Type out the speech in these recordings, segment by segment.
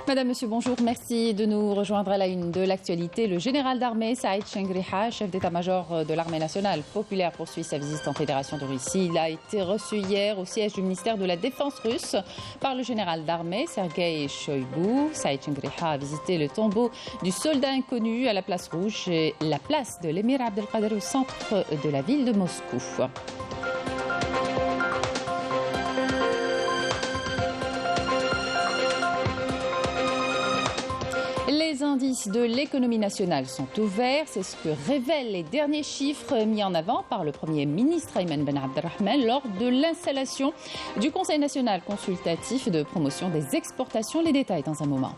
Madame, Monsieur, bonjour. Merci de nous rejoindre à la une de l'actualité. Le général d'armée Saïd Chengriha, chef d'état-major de l'armée nationale populaire, poursuit sa visite en Fédération de Russie. Il a été reçu hier au siège du ministère de la Défense russe par le général d'armée Sergueï Shoïgu. Saïd Chengriha a visité le tombeau du soldat inconnu à la place Rouge et la place de l'émir Abdelkader au centre de la ville de Moscou. Les indices de l'économie nationale sont ouverts, c'est ce que révèlent les derniers chiffres mis en avant par le Premier ministre Ayman Ben Abdelrahman lors de l'installation du Conseil national consultatif de promotion des exportations. Les détails dans un moment.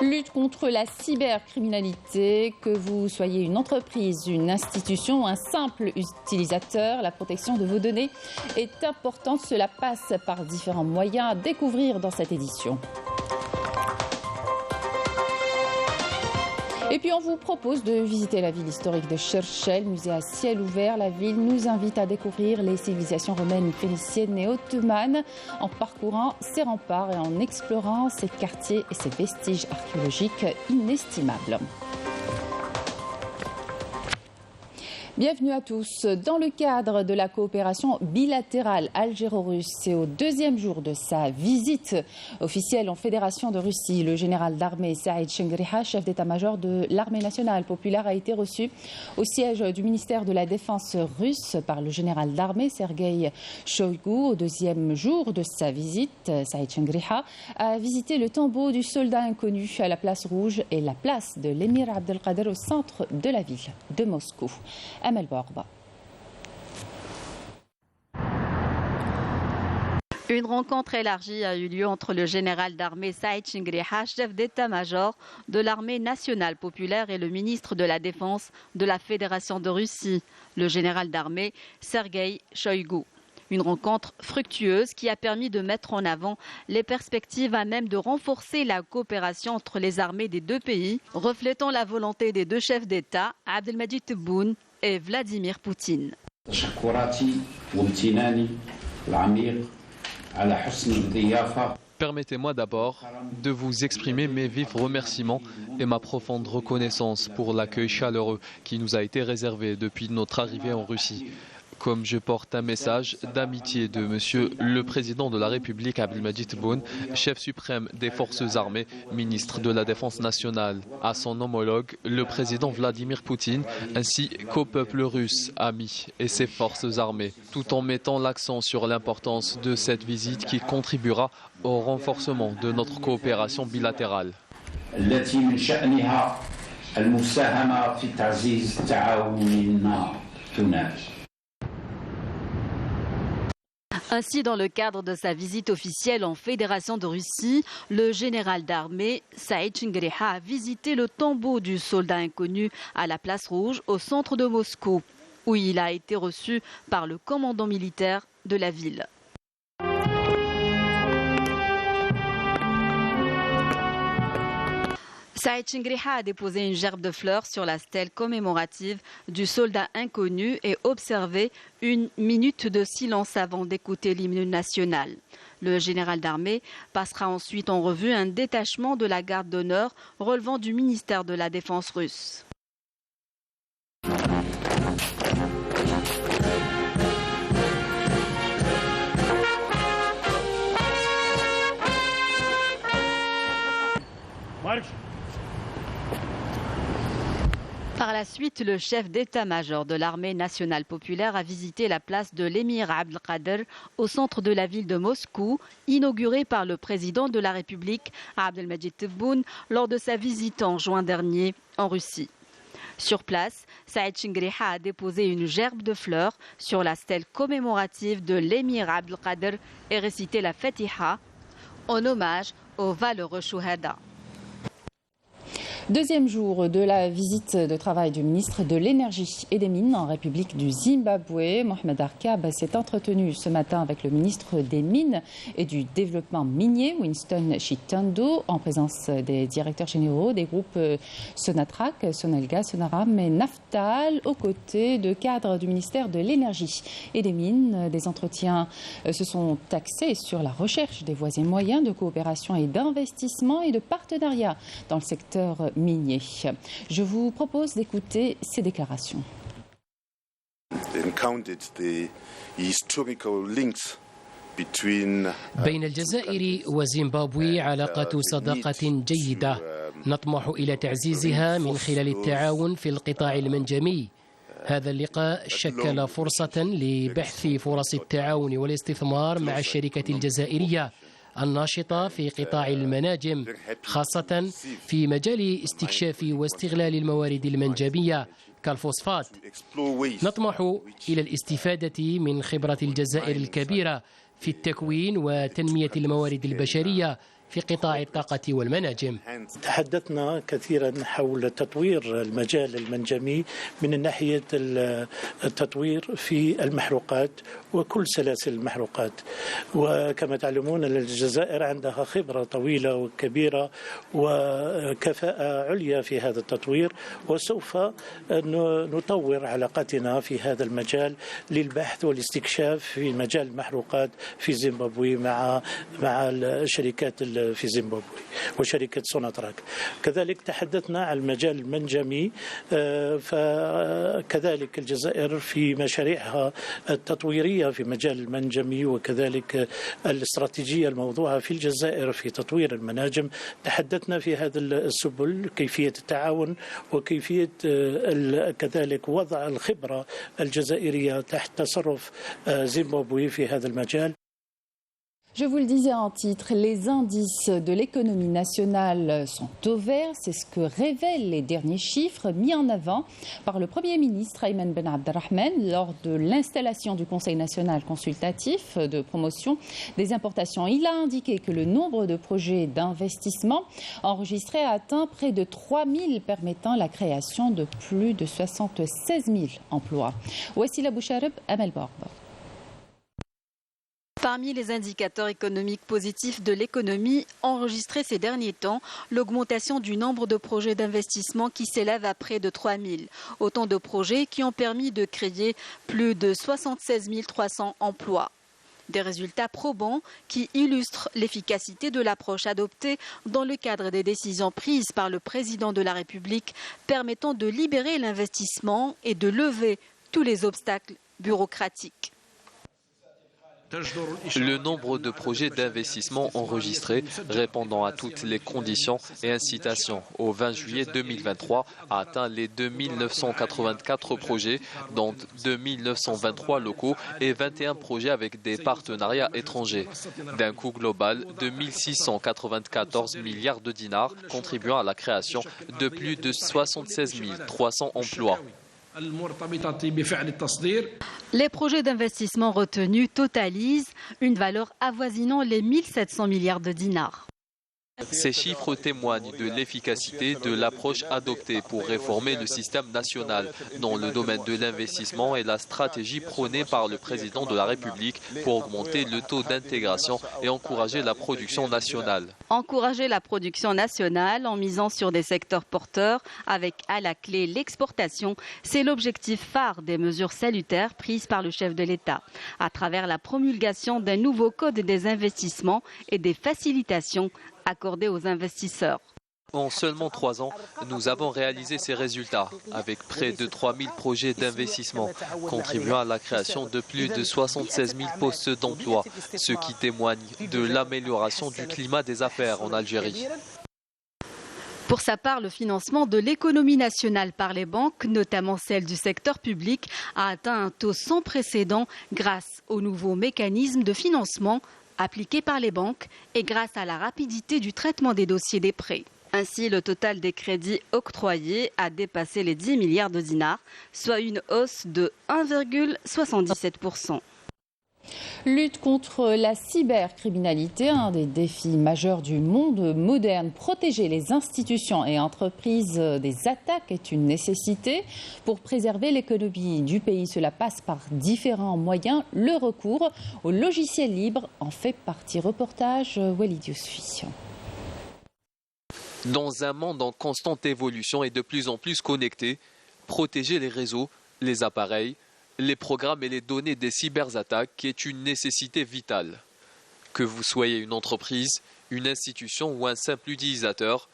Lutte contre la cybercriminalité, que vous soyez une entreprise, une institution ou un simple utilisateur, la protection de vos données est importante. Cela passe par différents moyens à découvrir dans cette édition. Et puis on vous propose de visiter la ville historique de Cherchell, musée à ciel ouvert. La ville nous invite à découvrir les civilisations romaines, phéniciennes et ottomanes en parcourant ses remparts et en explorant ses quartiers et ses vestiges archéologiques inestimables. Bienvenue à tous. Dans le cadre de la coopération bilatérale algéro-russe et au deuxième jour de sa visite officielle en Fédération de Russie, le général d'armée Saïd Chengriha, chef d'état-major de l'armée nationale populaire, a été reçu au siège du ministère de la Défense russe par le général d'armée Sergueï Shoïgu. Au deuxième jour de sa visite, Saïd Chengriha a visité le tombeau du soldat inconnu à la place Rouge et la place de l'émir Abdelkader au centre de la ville de Moscou. Amel Borba. Une rencontre élargie a eu lieu entre le général d'armée Saïd Chengriha, chef d'état-major de l'armée nationale populaire, et le ministre de la Défense de la Fédération de Russie, le général d'armée Sergueï Shoïgu. Une rencontre fructueuse qui a permis de mettre en avant les perspectives à même de renforcer la coopération entre les armées des deux pays, reflétant la volonté des deux chefs d'État, Abdelmadjid Tebboune et Vladimir Poutine. Permettez-moi d'abord de vous exprimer mes vifs remerciements et ma profonde reconnaissance pour l'accueil chaleureux qui nous a été réservé depuis notre arrivée en Russie. Comme je porte un message d'amitié de Monsieur le Président de la République Abdelmadjid Tebboune, chef suprême des forces armées, ministre de la Défense nationale, à son homologue, le Président Vladimir Poutine, ainsi qu'au peuple russe, ami et ses forces armées, tout en mettant l'accent sur l'importance de cette visite qui contribuera au renforcement de notre coopération bilatérale. Ainsi, dans le cadre de sa visite officielle en Fédération de Russie, le général d'armée Saïd Chengriha a visité le tombeau du soldat inconnu à la place Rouge au centre de Moscou, où il a été reçu par le commandant militaire de la ville. Saïd Chengriha a déposé une gerbe de fleurs sur la stèle commémorative du soldat inconnu et observé une minute de silence avant d'écouter l'hymne national. Le général d'armée passera ensuite en revue un détachement de la garde d'honneur relevant du ministère de la Défense russe. Par la suite, le chef d'état-major de l'armée nationale populaire a visité la place de l'émir Abdelkader au centre de la ville de Moscou, inaugurée par le président de la République Abdelmadjid Tebboune lors de sa visite en juin dernier en Russie. Sur place, Saïd Chengriha a déposé une gerbe de fleurs sur la stèle commémorative de l'émir Abdelkader et récité la Fatiha en hommage aux valeureux Chouhada. Deuxième jour de la visite de travail du ministre de l'Énergie et des Mines en République du Zimbabwe. Mohamed Arkab s'est entretenu ce matin avec le ministre des Mines et du Développement minier, Winston Chitando, en présence des directeurs généraux des groupes Sonatrach, Sonelga, Sonaram et Naftal, aux côtés de cadres du ministère de l'Énergie et des Mines. Des entretiens se sont axés sur la recherche des voies et moyens de coopération et d'investissement et de partenariat dans le secteur minier. Je vous propose d'écouter ces déclarations. بين الجزائر وزيمبابوي علاقات صداقة جيدة نطمح إلى تعزيزها من خلال التعاون في القطاع المنجمي. هذا اللقاء شكل فرصة لبحث فرص التعاون والاستثمار مع الشركة الجزائرية الناشطة في قطاع المناجم، خاصة في مجال استكشاف واستغلال الموارد المنجمية كالفوسفات. نطمح إلى الاستفادة من خبرة الجزائر الكبيرة في التكوين وتنمية الموارد البشرية في قطاع الطاقة والمناجم. تحدثنا كثيرا حول تطوير المجال المنجمي من ناحية التطوير في المحروقات وكل سلاسل المحروقات، وكما تعلمون الجزائر عندها خبرة طويلة وكبيرة وكفاءة عليا في هذا التطوير، وسوف نطور علاقتنا في هذا المجال للبحث والاستكشاف في مجال المحروقات في زيمبابوي مع الشركات في زيمبابوي وشركة سوناتراك. كذلك تحدثنا عن المجال المنجمي، فكذلك الجزائر في مشاريعها التطويرية في مجال المنجمي وكذلك الاستراتيجية الموضوعة في الجزائر في تطوير المناجم. تحدثنا في هذا السبل كيفية التعاون وكيفية كذلك وضع الخبرة الجزائرية تحت تصرف زيمبابوي في هذا المجال. Je vous le disais en titre, les indices de l'économie nationale sont au vert. C'est ce que révèlent les derniers chiffres mis en avant par le Premier ministre Ayman Ben Abdelrahman lors de l'installation du Conseil national consultatif de promotion des importations. Il a indiqué que le nombre de projets d'investissement enregistrés a atteint près de 3 000, permettant la création de plus de 76 000 emplois. Wassila Bouchareb, Amel Borb. Parmi les indicateurs économiques positifs de l'économie enregistrés ces derniers temps, l'augmentation du nombre de projets d'investissement qui s'élève à près de 3 000. Autant de projets qui ont permis de créer plus de 76 300 emplois. Des résultats probants qui illustrent l'efficacité de l'approche adoptée dans le cadre des décisions prises par le président de la République permettant de libérer l'investissement et de lever tous les obstacles bureaucratiques. Le nombre de projets d'investissement enregistrés répondant à toutes les conditions et incitations au 20 juillet 2023 a atteint les 2 984 projets, dont 2 923 locaux et 21 projets avec des partenariats étrangers, d'un coût global de 1 694 milliards de dinars, contribuant à la création de plus de 76 300 emplois. Les projets d'investissement retenus totalisent une valeur avoisinant les 1 700 milliards de dinars. Ces chiffres témoignent de l'efficacité de l'approche adoptée pour réformer le système national dans le domaine de l'investissement et la stratégie prônée par le président de la République pour augmenter le taux d'intégration et encourager la production nationale. Encourager la production nationale en misant sur des secteurs porteurs avec à la clé l'exportation, c'est l'objectif phare des mesures salutaires prises par le chef de l'État à travers la promulgation d'un nouveau code des investissements et des facilitations accordées aux investisseurs. En seulement 3 ans, nous avons réalisé ces résultats avec près de 3 000 projets d'investissement, contribuant à la création de plus de 76 000 postes d'emploi, ce qui témoigne de l'amélioration du climat des affaires en Algérie. Pour sa part, le financement de l'économie nationale par les banques, notamment celles du secteur public, a atteint un taux sans précédent grâce au nouveau mécanisme de financement appliqué par les banques et grâce à la rapidité du traitement des dossiers des prêts. Ainsi, le total des crédits octroyés a dépassé les 10 milliards de dinars, soit une hausse de 1,77%. Lutte contre la cybercriminalité, un des défis majeurs du monde moderne. Protéger les institutions et entreprises des attaques est une nécessité. Pour préserver l'économie du pays, cela passe par différents moyens. Le recours au logiciel libre en fait partie. Reportage Walid Yousfi. Dans un monde en constante évolution et de plus en plus connecté, protéger les réseaux, les appareils, les programmes et les données des cyberattaques est une nécessité vitale. Que vous soyez une entreprise, une institution ou un simple utilisateur,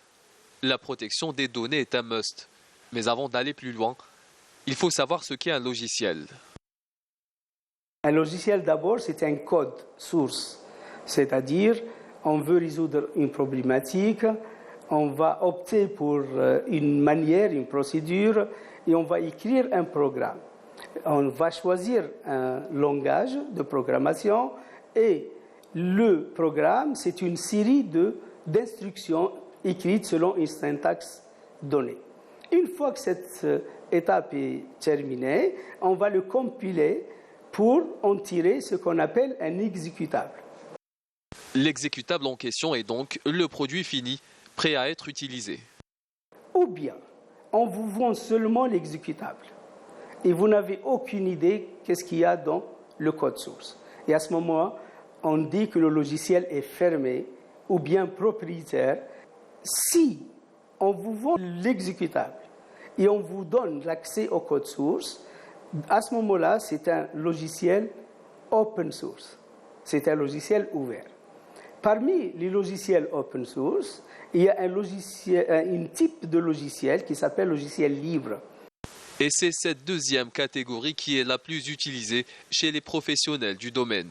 la protection des données est un must. Mais avant d'aller plus loin, il faut savoir ce qu'est un logiciel. Un logiciel d'abord, c'est un code source, c'est-à-dire on veut résoudre une problématique, on va opter pour une manière, une procédure et on va écrire un programme. On va choisir un langage de programmation et le programme, c'est une série d'instructions écrites selon une syntaxe donnée. Une fois que cette étape est terminée, on va le compiler pour en tirer ce qu'on appelle un exécutable. L'exécutable en question est donc le produit fini, prêt à être utilisé. Ou bien, on vous vend seulement l'exécutable et vous n'avez aucune idée qu'est-ce qu'il y a dans le code source. Et à ce moment, on dit que le logiciel est fermé ou bien propriétaire. Si on vous vend l'exécutable et on vous donne l'accès au code source, à ce moment-là, c'est un logiciel open source. C'est un logiciel ouvert. Parmi les logiciels open source, il y a un type de logiciel qui s'appelle logiciel libre. Et c'est cette deuxième catégorie qui est la plus utilisée chez les professionnels du domaine.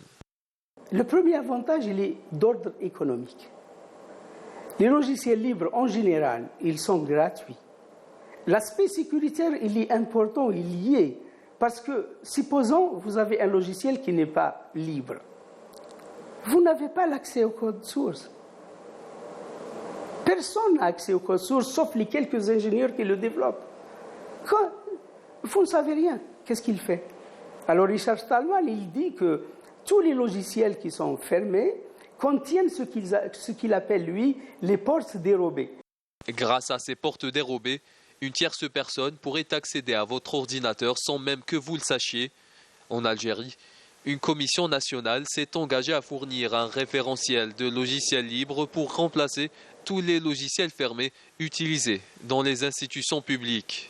Le premier avantage, il est d'ordre économique. Les logiciels libres, en général, ils sont gratuits. L'aspect sécuritaire, il est important, il y est. Parce que, supposons, vous avez un logiciel qui n'est pas libre. Vous n'avez pas l'accès au code source. Personne n'a accès au code source, sauf les quelques ingénieurs qui le développent. Quand vous ne savez rien, qu'est-ce qu'il fait? Alors Richard Stallman, il dit que tous les logiciels qui sont fermés contiennent ce qu'il appelle, lui, les portes dérobées. Grâce à ces portes dérobées, une tierce personne pourrait accéder à votre ordinateur sans même que vous le sachiez. En Algérie, une commission nationale s'est engagée à fournir un référentiel de logiciels libres pour remplacer tous les logiciels fermés utilisés dans les institutions publiques.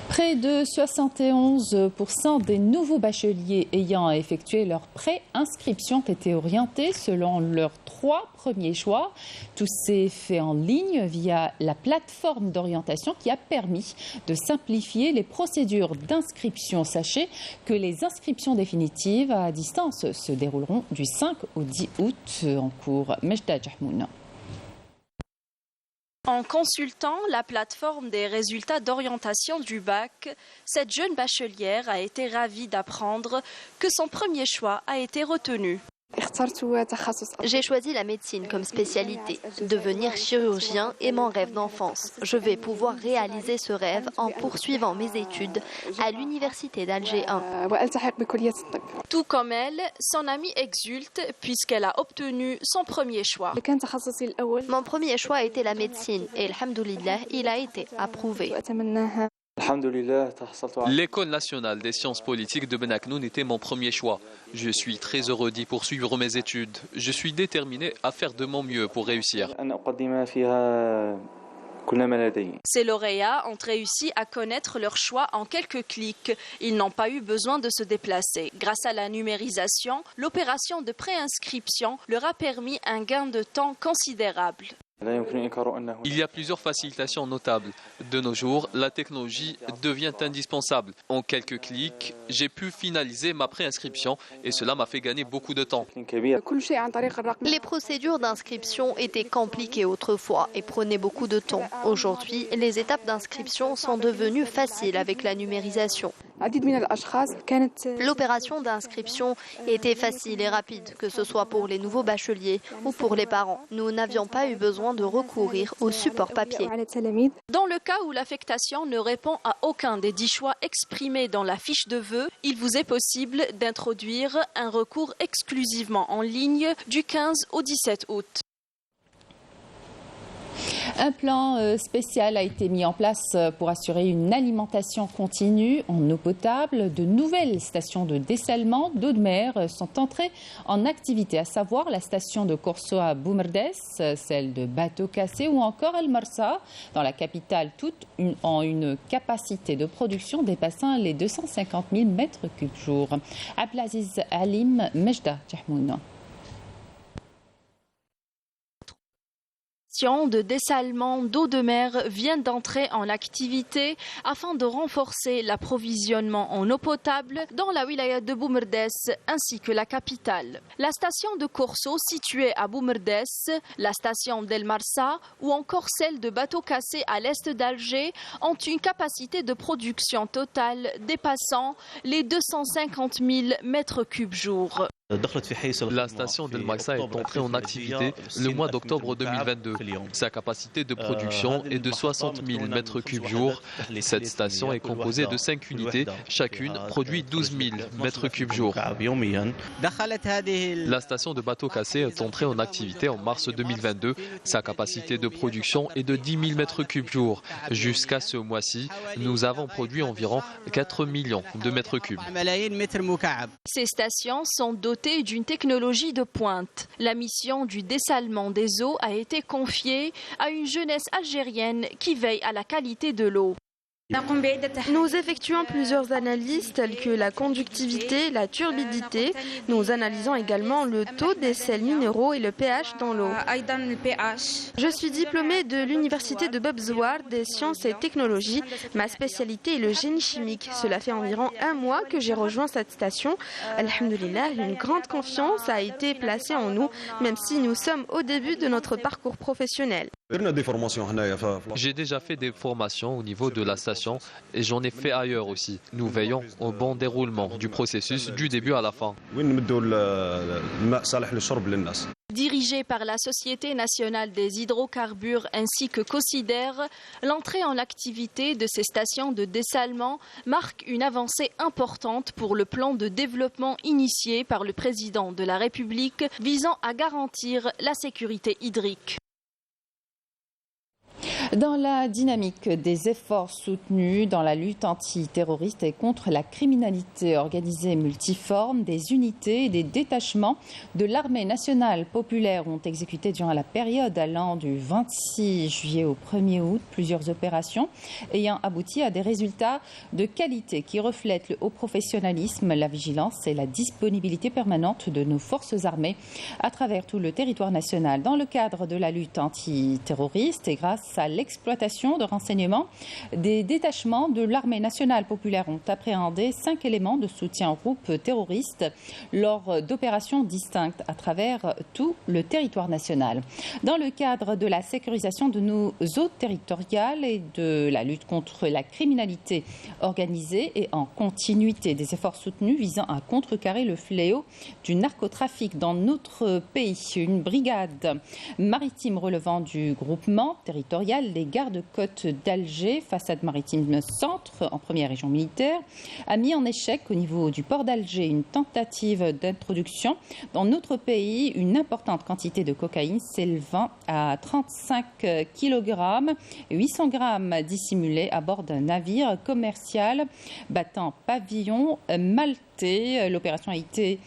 Près de 71% des nouveaux bacheliers ayant effectué leur pré-inscription ont été orientés selon leurs 3 premiers choix. Tout s'est fait en ligne via la plateforme d'orientation qui a permis de simplifier les procédures d'inscription. Sachez que les inscriptions définitives à distance se dérouleront du 5 au 10 août en cours. Mejda Jahmouna. En consultant la plateforme des résultats d'orientation du bac, cette jeune bachelière a été ravie d'apprendre que son premier choix a été retenu. J'ai choisi la médecine comme spécialité. Devenir chirurgien est mon rêve d'enfance. Je vais pouvoir réaliser ce rêve en poursuivant mes études à l'université d'Alger 1. Tout comme elle, son amie exulte puisqu'elle a obtenu son premier choix. Mon premier choix était la médecine et, alhamdoulilah, il a été approuvé. L'École nationale des sciences politiques de Ben Aknoun était mon premier choix. Je suis très heureux d'y poursuivre mes études. Je suis déterminé à faire de mon mieux pour réussir. Ces lauréats ont réussi à connaître leur choix en quelques clics. Ils n'ont pas eu besoin de se déplacer. Grâce à la numérisation, l'opération de préinscription leur a permis un gain de temps considérable. Il y a plusieurs facilitations notables. De nos jours, la technologie devient indispensable. En quelques clics, j'ai pu finaliser ma préinscription et cela m'a fait gagner beaucoup de temps. Les procédures d'inscription étaient compliquées autrefois et prenaient beaucoup de temps. Aujourd'hui, les étapes d'inscription sont devenues faciles avec la numérisation. L'opération d'inscription était facile et rapide, que ce soit pour les nouveaux bacheliers ou pour les parents. Nous n'avions pas eu besoin de recourir au support papier. Dans le cas où l'affectation ne répond à aucun des 10 choix exprimés dans la fiche de vœux, il vous est possible d'introduire un recours exclusivement en ligne du 15 au 17 août. Un plan spécial a été mis en place pour assurer une alimentation continue en eau potable. De nouvelles stations de dessalement d'eau de mer sont entrées en activité, à savoir la station de Corso à Boumerdès, celle de Bateau Cassé ou encore El Marsa, dans la capitale, toutes ont une capacité de production dépassant les 250 000 mètres cubes jour. Abdelaziz Alim, Mejda Jahmouna. De dessalement d'eau de mer vient d'entrer en activité afin de renforcer l'approvisionnement en eau potable dans la wilaya de Boumerdès ainsi que la capitale. La station de Corso située à Boumerdès, la station d'El Marsa ou encore celle de Bateau Cassé à l'est d'Alger ont une capacité de production totale dépassant les 250 000 mètres cubes jour. La station d'El Marsa est entrée en activité le mois d'octobre 2022. Sa capacité de production est de 60 000 mètres cubes jour. Cette station est composée de 5 unités. Chacune produit 12 000 mètres cubes jour. La station de Bateau Cassé est entrée en activité en mars 2022. Sa capacité de production est de 10 000 mètres cubes jour. Jusqu'à ce mois-ci, nous avons produit environ 4 millions de mètres cubes. Ces stations sont dotées d'une technologie de pointe. La mission du dessalement des eaux a été confiée à une jeunesse algérienne qui veille à la qualité de l'eau. Nous effectuons plusieurs analyses telles que la conductivité, la turbidité. Nous analysons également le taux des sels minéraux et le pH dans l'eau. Je suis diplômée de l'université de Bab-Zouar des sciences et technologies. Ma spécialité est le génie chimique. Cela fait environ un mois que j'ai rejoint cette station. Alhamdulillah, une grande confiance a été placée en nous, même si nous sommes au début de notre parcours professionnel. J'ai déjà fait des formations au niveau de la station et j'en ai fait ailleurs aussi. Nous veillons au bon déroulement du processus du début à la fin. Dirigée par la Société nationale des hydrocarbures ainsi que Cosider, l'entrée en activité de ces stations de dessalement marque une avancée importante pour le plan de développement initié par le président de la République visant à garantir la sécurité hydrique. Dans la dynamique des efforts soutenus dans la lutte antiterroriste et contre la criminalité organisée multiforme, des unités et des détachements de l'armée nationale populaire ont exécuté durant la période allant du 26 juillet au 1er août plusieurs opérations ayant abouti à des résultats de qualité qui reflètent le haut professionnalisme, la vigilance et la disponibilité permanente de nos forces armées à travers tout le territoire national. Dans le cadre de la lutte antiterroriste et grâce à l'exploitation de renseignements, des détachements de l'armée nationale populaire ont appréhendé 5 éléments de soutien aux groupes terroristes lors d'opérations distinctes à travers tout le territoire national. Dans le cadre de la sécurisation de nos eaux territoriales et de la lutte contre la criminalité organisée et en continuité des efforts soutenus visant à contrecarrer le fléau du narcotrafic dans notre pays, une brigade maritime relevant du groupement territorial les gardes-côtes d'Alger, façade maritime centre en première région militaire, a mis en échec au niveau du port d'Alger une tentative d'introduction dans notre pays une importante quantité de cocaïne s'élevant à 35 kg et 800 grammes dissimulés à bord d'un navire commercial battant pavillon maltais. L'opération a été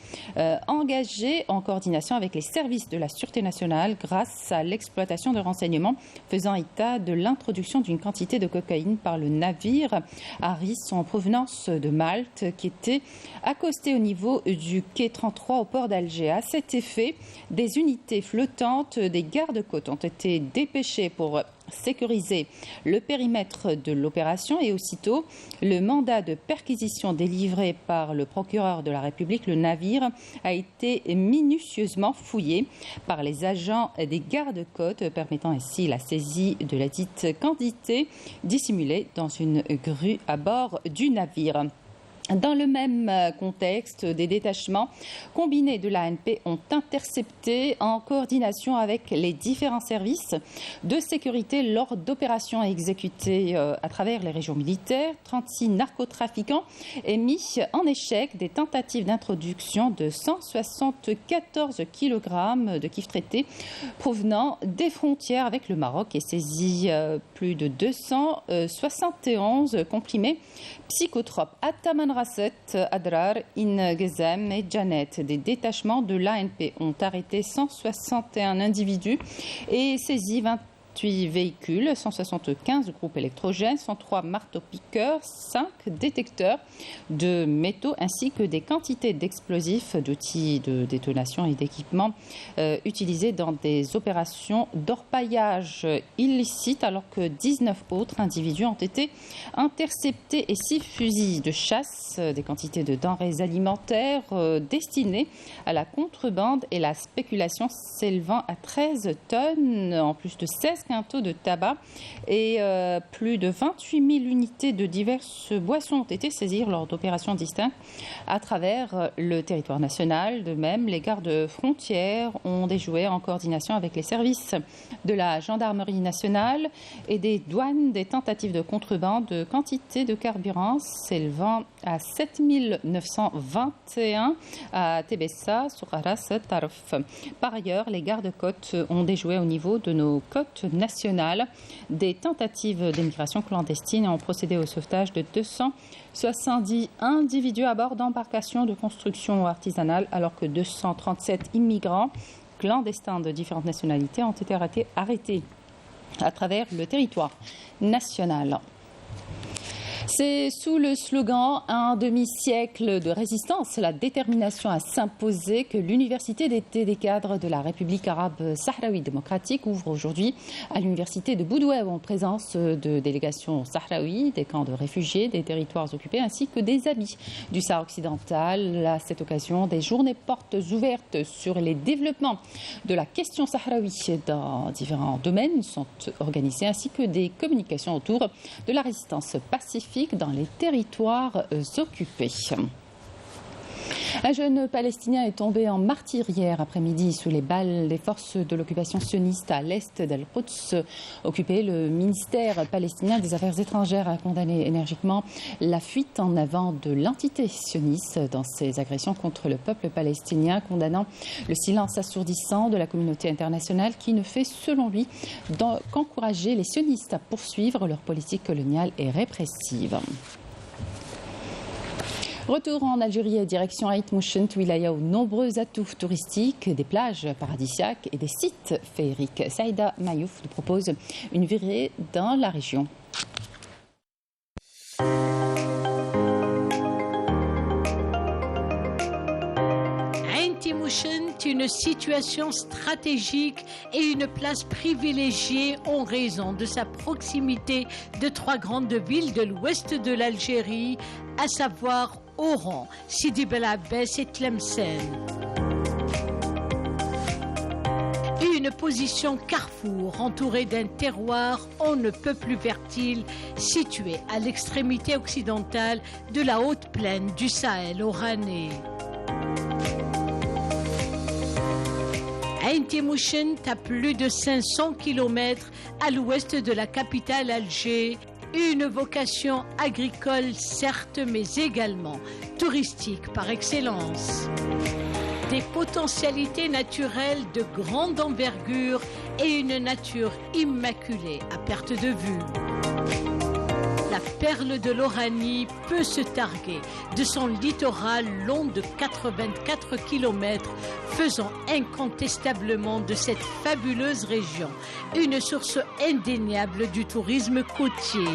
engagée en coordination avec les services de la Sûreté nationale grâce à l'exploitation de renseignements faisant état de l'introduction d'une quantité de cocaïne par le navire Harris en provenance de Malte qui était accosté au niveau du quai 33 au port d'Alger. À cet effet, des unités flottantes des gardes-côtes ont été dépêchées pour sécuriser le périmètre de l'opération et aussitôt le mandat de perquisition délivré par le procureur de la République, le navire a été minutieusement fouillé par les agents des gardes-côtes, permettant ainsi la saisie de la dite quantité dissimulée dans une grue à bord du navire. Dans le même contexte, des détachements combinés de l'ANP ont intercepté, en coordination avec les différents services de sécurité lors d'opérations exécutées à travers les régions militaires, 36 narcotrafiquants et mis en échec des tentatives d'introduction de 174 kg de kif traité provenant des frontières avec le Maroc et saisi plus de 271 comprimés psychotropes. Ataman Rasset, Adrar, Ingezem et Janet, des détachements de l'ANP, ont arrêté 161 individus et saisi 28 véhicules, 175 groupes électrogènes, 103 marteaux-piqueurs, 5 détecteurs de métaux ainsi que des quantités d'explosifs, d'outils de détonation et d'équipements utilisés dans des opérations d'orpaillage illicites, alors que 19 autres individus ont été interceptés et 6 fusils de chasse, des quantités de denrées alimentaires destinées à la contrebande et la spéculation s'élevant à 13 tonnes, en plus de 16 quintaux de tabac et plus de 28 000 unités de diverses boissons ont été saisies lors d'opérations distinctes à travers le territoire national. De même, les gardes frontières ont déjoué en coordination avec les services de la gendarmerie nationale et des douanes des tentatives de contrebande de quantité de carburant s'élevant à 7 921 à Tébessa, Soukharas, Tarf. Par ailleurs, les gardes-côtes ont déjoué au niveau de nos côtes nationales des tentatives d'émigration clandestine et ont procédé au sauvetage de 270 individus à bord d'embarcations de construction artisanale, alors que 237 immigrants clandestins de différentes nationalités ont été arrêtés à travers le territoire national. C'est sous le slogan « Un demi-siècle de résistance, la détermination à s'imposer » que l'Université d'été des cadres de la République arabe sahraoui démocratique ouvre aujourd'hui à l'Université de Boudoueb en présence de délégations sahraouies, des camps de réfugiés, des territoires occupés ainsi que des amis du Sahara occidental. À cette occasion, des journées portes ouvertes sur les développements de la question sahraoui dans différents domaines sont organisées ainsi que des communications autour de la résistance pacifique dans les territoires occupés. Un jeune Palestinien est tombé en martyr hier après-midi sous les balles des forces de l'occupation sioniste à l'est d'Al-Quds occupé. Le ministère palestinien des Affaires étrangères a condamné énergiquement la fuite en avant de l'entité sioniste dans ses agressions contre le peuple palestinien, condamnant le silence assourdissant de la communauté internationale qui ne fait, selon lui, qu'encourager les sionistes à poursuivre leur politique coloniale et répressive. Retour en Algérie et direction Aït Mouchent, Wilaya, aux nombreux atouts touristiques, des plages paradisiaques et des sites féeriques. Saïda Mayouf nous propose une virée dans la région. Aït Mouchent, une situation stratégique et une place privilégiée en raison de sa proximité de 3 grandes villes de l'ouest de l'Algérie, à savoir Oran, Sidi Bel Abbès et Tlemcen. Une position carrefour entourée d'un terroir on ne peut plus fertile, situé à l'extrémité occidentale de la haute plaine du Sahel oranais. Aïn Mouchent, à plus de 500 km à l'ouest de la capitale Alger, une vocation agricole certes, mais également touristique par excellence. Des potentialités naturelles de grande envergure et une nature immaculée à perte de vue. La perle de l'Oranie peut se targuer de son littoral long de 84 km, faisant incontestablement de cette fabuleuse région une source indéniable du tourisme côtier.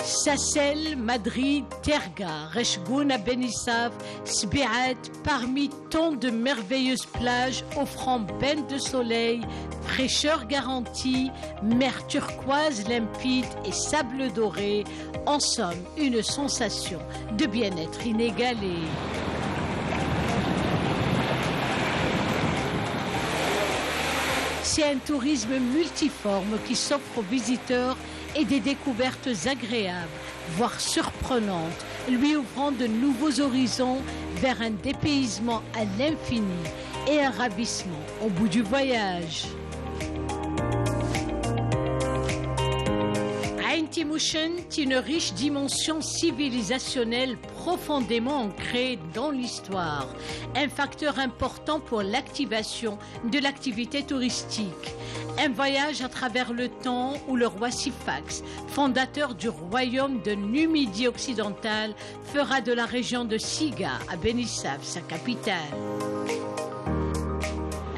Sassel, Madrid, Terga, Rechgouna, Benissaf, Sbiat, parmi tant de merveilleuses plages offrant bains de soleil, fraîcheur garantie, mer turquoise limpide et sable doré, en somme une sensation de bien-être inégalée. C'est un tourisme multiforme qui s'offre aux visiteurs et des découvertes agréables, voire surprenantes, lui ouvrant de nouveaux horizons vers un dépaysement à l'infini et un ravissement au bout du voyage. Ain Timuchin est une riche dimension civilisationnelle profondément ancrée dans l'histoire, un facteur important pour l'activation de l'activité touristique. Un voyage à travers le temps où le roi Sifax, fondateur du royaume de Numidie occidentale, fera de la région de Siga à Benissaf sa capitale.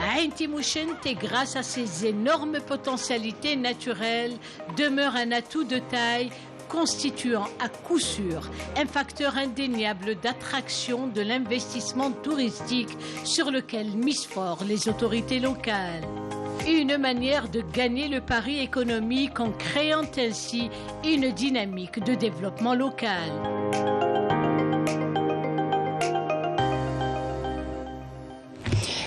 Ain Timuchin, grâce à ses énormes potentialités naturelles, demeure un atout de taille constituant à coup sûr un facteur indéniable d'attraction de l'investissement touristique sur lequel misent fort les autorités locales. Une manière de gagner le pari économique en créant ainsi une dynamique de développement local.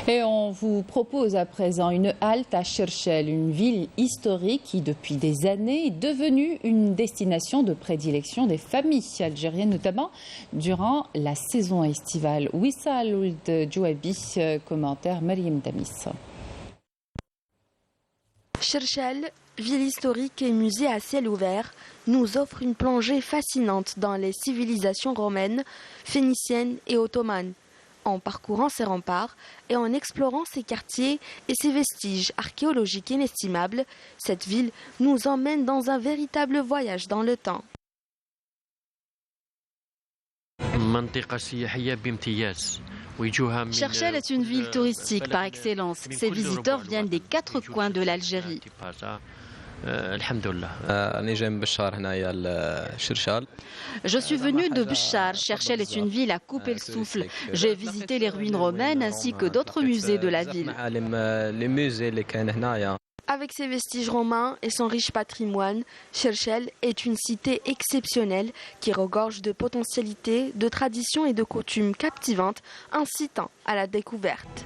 Et on vous propose à présent une halte à Cherchel, une ville historique qui depuis des années est devenue une destination de prédilection des familles algériennes, notamment durant la saison estivale. Wissal Ould Djouabi, commentaire Mariam Damis. Cherchel, ville historique et musée à ciel ouvert, nous offre une plongée fascinante dans les civilisations romaines, phéniciennes et ottomanes. En parcourant ses remparts et en explorant ses quartiers et ses vestiges archéologiques inestimables, cette ville nous emmène dans un véritable voyage dans le temps. Cherchel est une ville touristique par excellence. Ses visiteurs viennent des 4 coins de l'Algérie. Je suis venu de Béchar. Cherchel est une ville à couper le souffle. J'ai visité les ruines romaines ainsi que d'autres musées de la ville. Avec ses vestiges romains et son riche patrimoine, Cherchel est une cité exceptionnelle qui regorge de potentialités, de traditions et de coutumes captivantes, incitant à la découverte.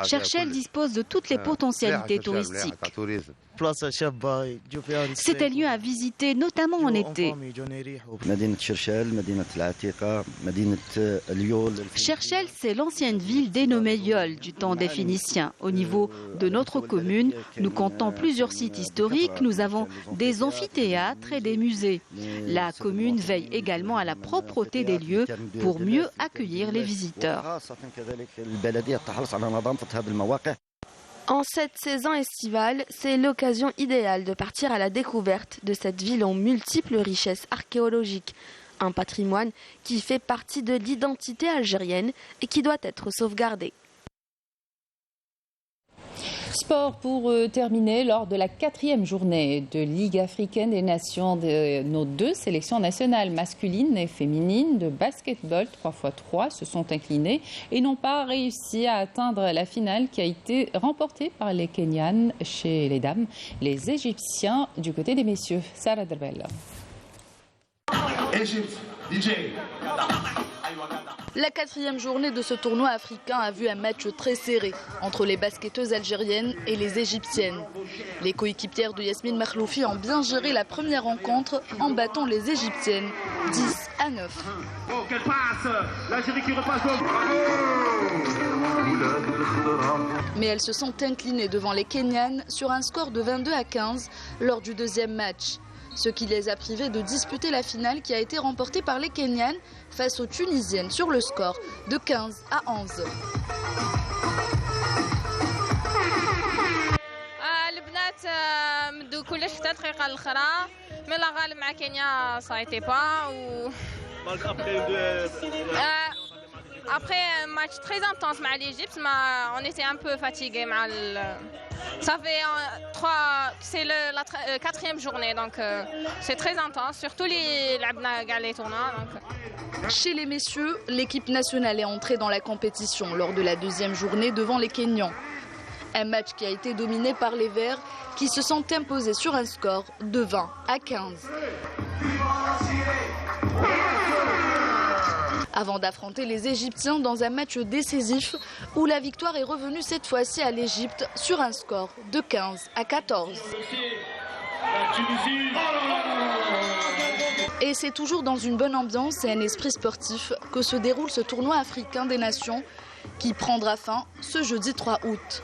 Cherchel dispose de toutes les potentialités touristiques. C'est un lieu à visiter, notamment en été. Cherchel, c'est l'ancienne ville dénommée Yol du temps des Phéniciens. Au niveau de notre commune, nous comptons plusieurs sites historiques. Nous avons des amphithéâtres et des musées. La commune veille également à la propreté des lieux pour mieux accueillir les visiteurs. En cette saison estivale, c'est l'occasion idéale de partir à la découverte de cette ville aux multiples richesses archéologiques. Un patrimoine qui fait partie de l'identité algérienne et qui doit être sauvegardé. Sport pour terminer, lors de la 4e journée de Ligue africaine des nations, nos 2 sélections nationales masculines et féminines de basketball 3x3 se sont inclinées et n'ont pas réussi à atteindre la finale qui a été remportée par les Kenyanes chez les dames, les Égyptiens du côté des messieurs. Sarah Derbel. La 4e journée de ce tournoi africain a vu un match très serré entre les basketteuses algériennes et les égyptiennes. Les coéquipières de Yasmine Makhloufi ont bien géré la première rencontre en battant les égyptiennes 10-9. Mais elles se sont inclinées devant les Kenyanes sur un score de 22-15 lors du 2e match. Ce qui les a privés de disputer la finale qui a été remportée par les Kenyanes face aux Tunisiennes sur le score de 15-11. Après un match très intense avec l'Égypte, on était un peu fatigué. Ça fait c'est la 4e journée, donc c'est très intense, surtout les tournois. Chez les messieurs, l'équipe nationale est entrée dans la compétition lors de la 2e journée devant les Kenyans. Un match qui a été dominé par les Verts qui se sont imposés sur un score de 20-15. avant d'affronter les Égyptiens dans un match décisif où la victoire est revenue cette fois-ci à l'Égypte sur un score de 15-14. Et c'est toujours dans une bonne ambiance et un esprit sportif que se déroule ce tournoi africain des nations qui prendra fin ce jeudi 3 août.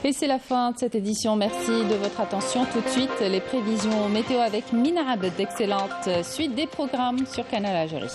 Et c'est la fin de cette édition. Merci de votre attention. Tout de suite, les prévisions météo avec Mina Abed. D'excellentes suites des programmes sur Canal Algérie.